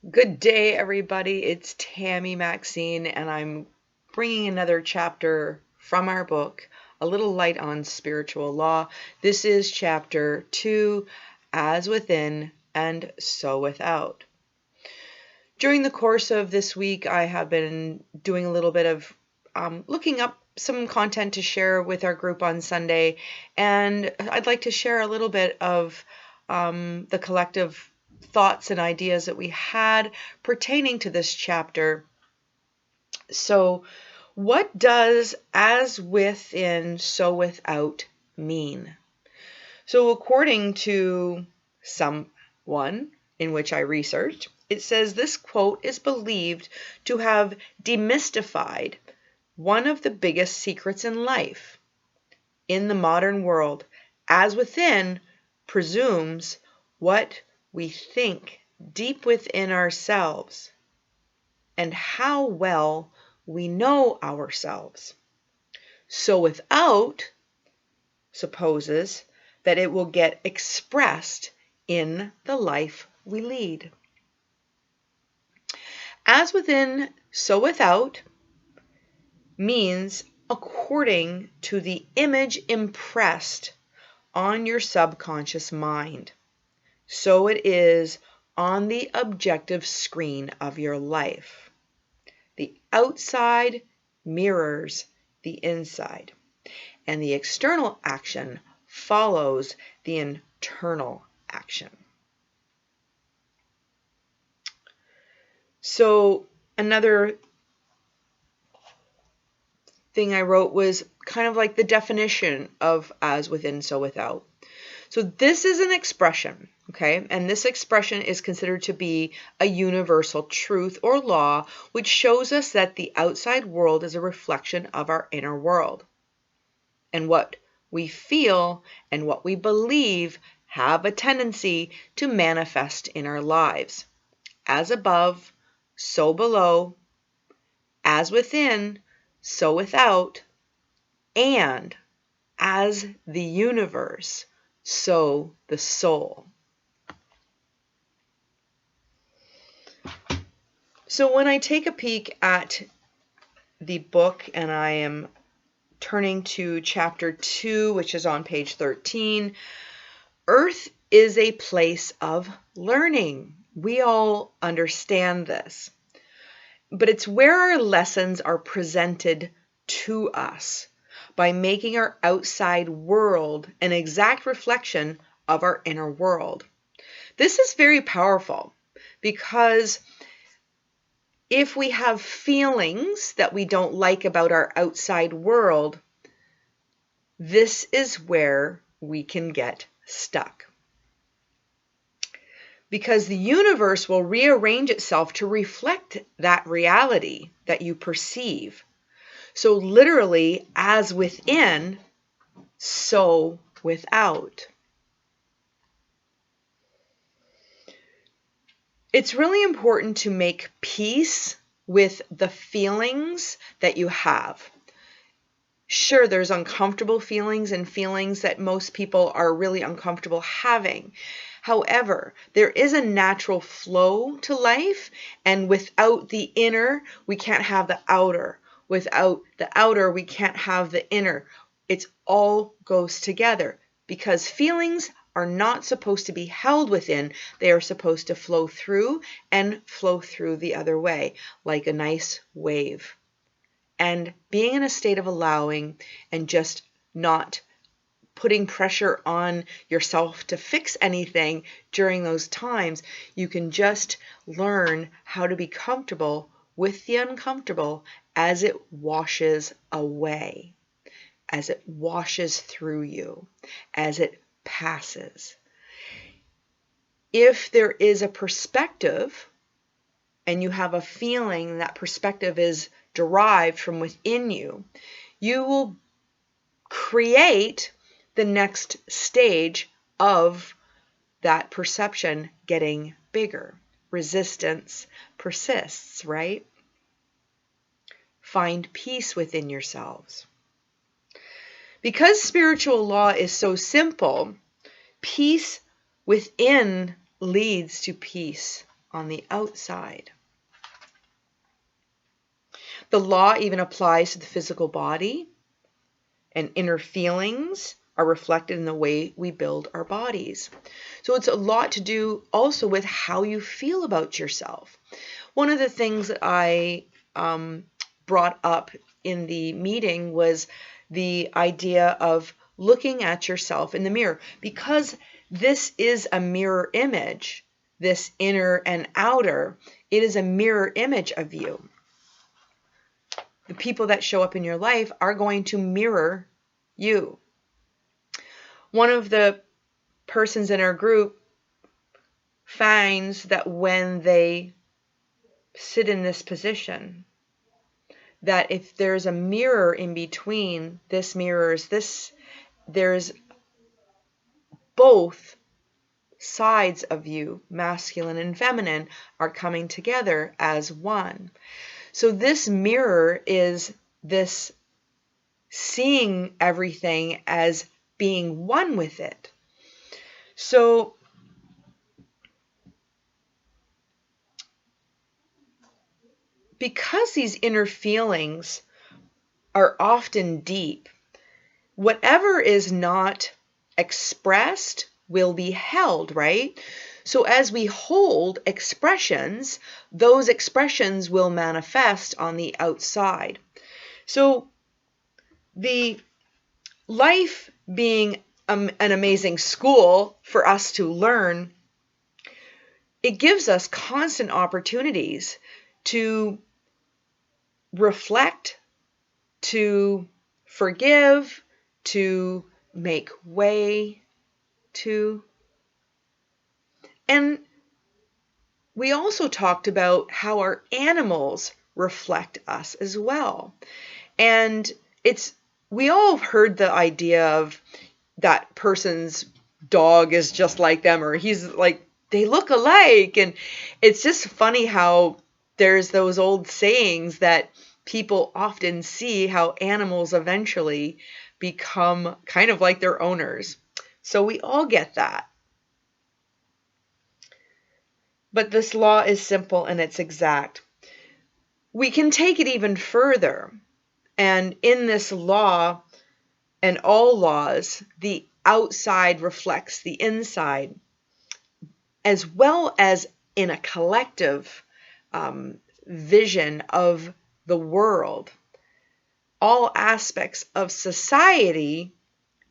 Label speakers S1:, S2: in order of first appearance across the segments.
S1: Good day, everybody. It's Tammy Maxine, and I'm bringing another chapter from our book, A Little Light on Spiritual Law. This is chapter 2, As Within and So Without. During the course of this week, I have been doing a little bit of looking up some content to share with our group on Sunday, and I'd like to share a little bit of the collective thoughts and ideas that we had pertaining to this chapter. So, what does as within, so without mean? So, according to someone in which I researched, it says this quote is believed to have demystified one of the biggest secrets in life. In the modern world, as within presumes what we think deep within ourselves and how well we know ourselves. So without supposes that it will get expressed in the life we lead. As within, so without means according to the image impressed on your subconscious mind. So it is on the objective screen of your life. The outside mirrors the inside, and the external action follows the internal action. So another thing I wrote was kind of like the definition of as within, so without. So this is an expression, okay? And this expression is considered to be a universal truth or law, which shows us that the outside world is a reflection of our inner world. And what we feel and what we believe have a tendency to manifest in our lives. As above, so below, as within, so without, and as the universe, so the soul. So when I take a peek at the book and I am turning to chapter 2, which is on page 13, Earth is a place of learning. We all understand this. But it's where our lessons are presented to us by making our outside world an exact reflection of our inner world. This is very powerful because if we have feelings that we don't like about our outside world, this is where we can get stuck. Because the universe will rearrange itself to reflect that reality that you perceive. So literally, as within, so without. It's really important to make peace with the feelings that you have. Sure, there's uncomfortable feelings and feelings that most people are really uncomfortable having. However, there is a natural flow to life, and without the inner, we can't have the outer. Without the outer, we can't have the inner. It all goes together because feelings are not supposed to be held within. They are supposed to flow through and flow through the other way, like a nice wave. And being in a state of allowing and just not putting pressure on yourself to fix anything during those times, you can just learn how to be comfortable with the uncomfortable as it washes away, as it washes through you, as it passes. If there is a perspective and you have a feeling that perspective is derived from within you, you will create the next stage of that perception getting bigger. Resistance persists, right? Find peace within yourselves. Because spiritual law is so simple, peace within leads to peace on the outside. The law even applies to the physical body, and inner feelings are reflected in the way we build our bodies. So it's a lot to do also with how you feel about yourself. One of the things that I brought up in the meeting was the idea of looking at yourself in the mirror, because this is a mirror image, this inner and outer. It is a mirror image of you. The people that show up in your life are going to mirror you. One of the persons in our group finds that when they sit in this position, that if there's a mirror in between, this mirrors this, there's both sides of you, masculine and feminine, are coming together as one. So this mirror is this seeing everything as being one with it. So because these inner feelings are often deep, whatever is not expressed will be held, right? So as we hold expressions, those expressions will manifest on the outside. So the life being an amazing school for us to learn, it gives us constant opportunities to reflect, to forgive, to make way to. And we also talked about how our animals reflect us as well. And we all have heard the idea of that person's dog is just like them, or he's like, they look alike. And it's just funny how there's those old sayings that people often see how animals eventually become kind of like their owners. So we all get that. But this law is simple and it's exact. We can take it even further. And in this law and all laws, the outside reflects the inside, as well as in a collective vision of the world. All aspects of society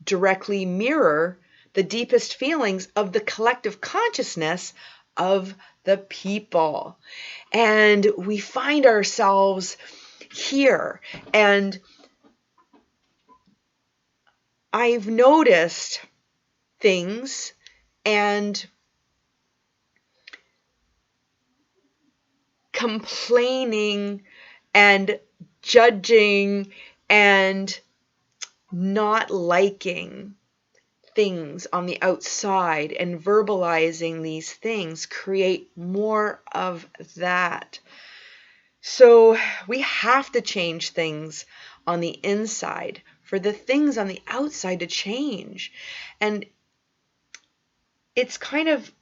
S1: directly mirror the deepest feelings of the collective consciousness of the people. And we find ourselves here. And I've noticed things and complaining and judging and not liking things on the outside and verbalizing these things create more of that. So we have to change things on the inside for the things on the outside to change. And it's kind of,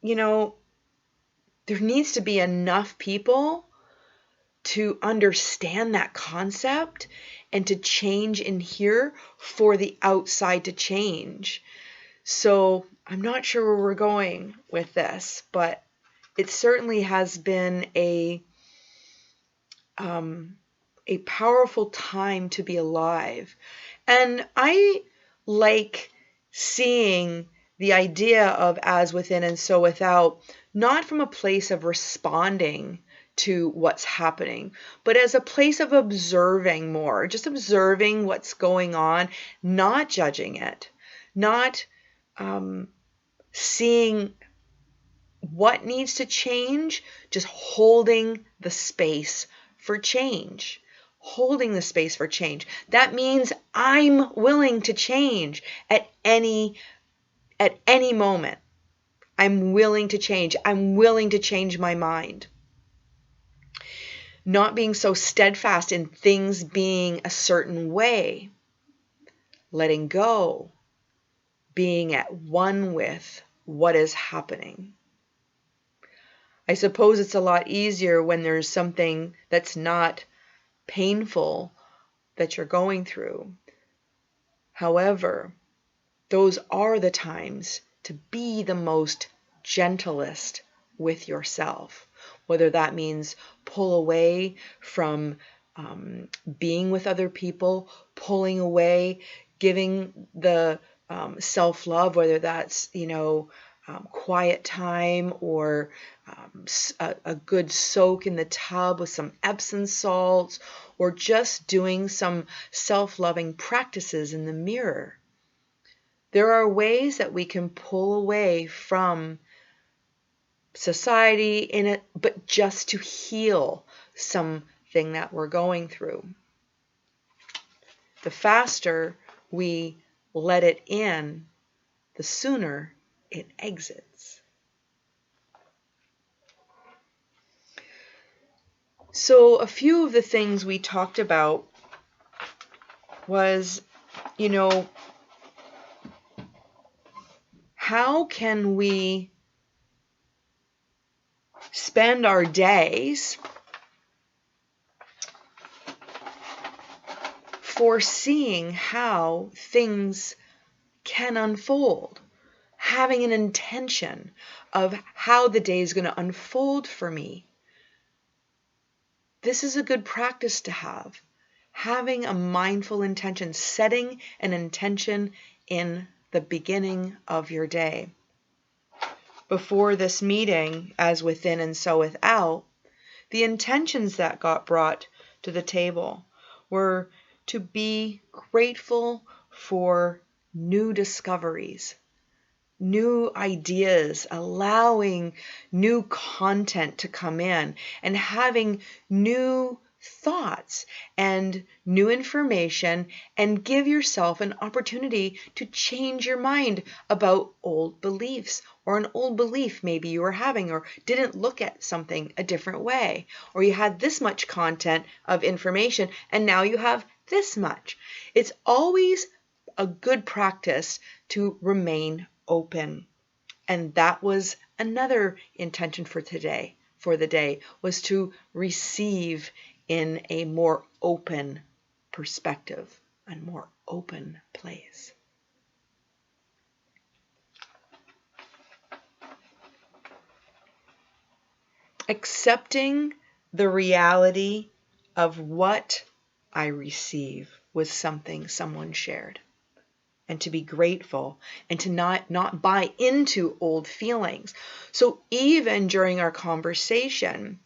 S1: there needs to be enough people to understand that concept and to change in here for the outside to change. So I'm not sure where we're going with this, but it certainly has been a powerful time to be alive. And I like seeing the idea of as within and so without, not from a place of responding to what's happening, but as a place of observing more, just observing what's going on, not judging it, not seeing what needs to change, just holding the space for change. Holding the space for change. That means I'm willing to change at any moment. I'm willing to change. I'm willing to change my mind. Not being so steadfast in things being a certain way. Letting go. Being at one with what is happening. I suppose it's a lot easier when there's something that's not painful that you're going through. However, those are the times to be the most gentlest with yourself, whether that means pull away from being with other people, pulling away, giving the self-love, whether that's, quiet time or a good soak in the tub with some Epsom salts, or just doing some self-loving practices in the mirror. There are ways that we can pull away from society in it, but just to heal something that we're going through. The faster we let it in, the sooner it exits. So a few of the things we talked about was, how can we spend our days foreseeing how things can unfold, having an intention of how the day is going to unfold for me. This is a good practice to have. Having a mindful intention, setting an intention in the beginning of your day. Before this meeting, as within and so without, the intentions that got brought to the table were to be grateful for new discoveries, new ideas, allowing new content to come in, and having new thoughts and new information, and give yourself an opportunity to change your mind about old beliefs, or an old belief maybe you were having, or didn't look at something a different way, or you had this much content of information and now you have this much. It's always a good practice to remain open. And that was another intention for today, for the day, was to receive in a more open perspective, a more open place. Accepting the reality of what I receive was something someone shared. And to be grateful and to not buy into old feelings. So even during our conversation,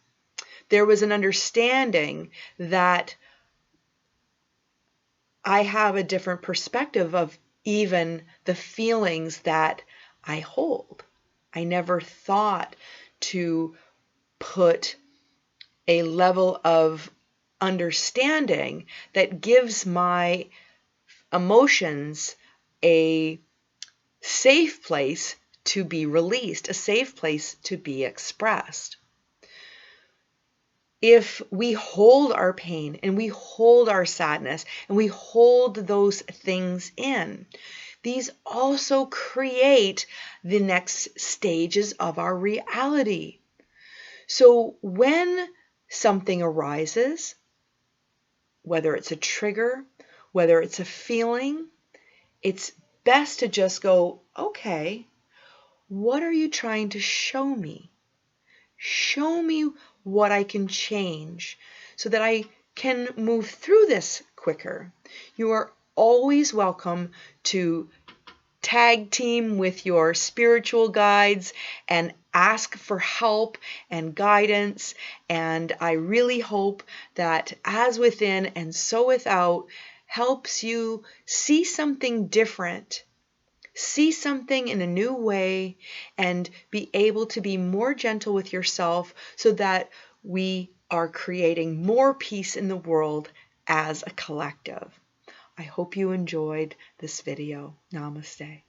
S1: there was an understanding that I have a different perspective of even the feelings that I hold. I never thought to put a level of understanding that gives my emotions a safe place to be released, a safe place to be expressed. If we hold our pain and we hold our sadness and we hold those things in, these also create the next stages of our reality. So when something arises, whether it's a trigger, whether it's a feeling, it's best to just go, okay, what are you trying to show me? Show me what I can change so that I can move through this quicker. You are always welcome to tag team with your spiritual guides and ask for help and guidance. And I really hope that As Within and So Without helps you see something different, see something in a new way, and be able to be more gentle with yourself so that we are creating more peace in the world as a collective. I hope you enjoyed this video. Namaste.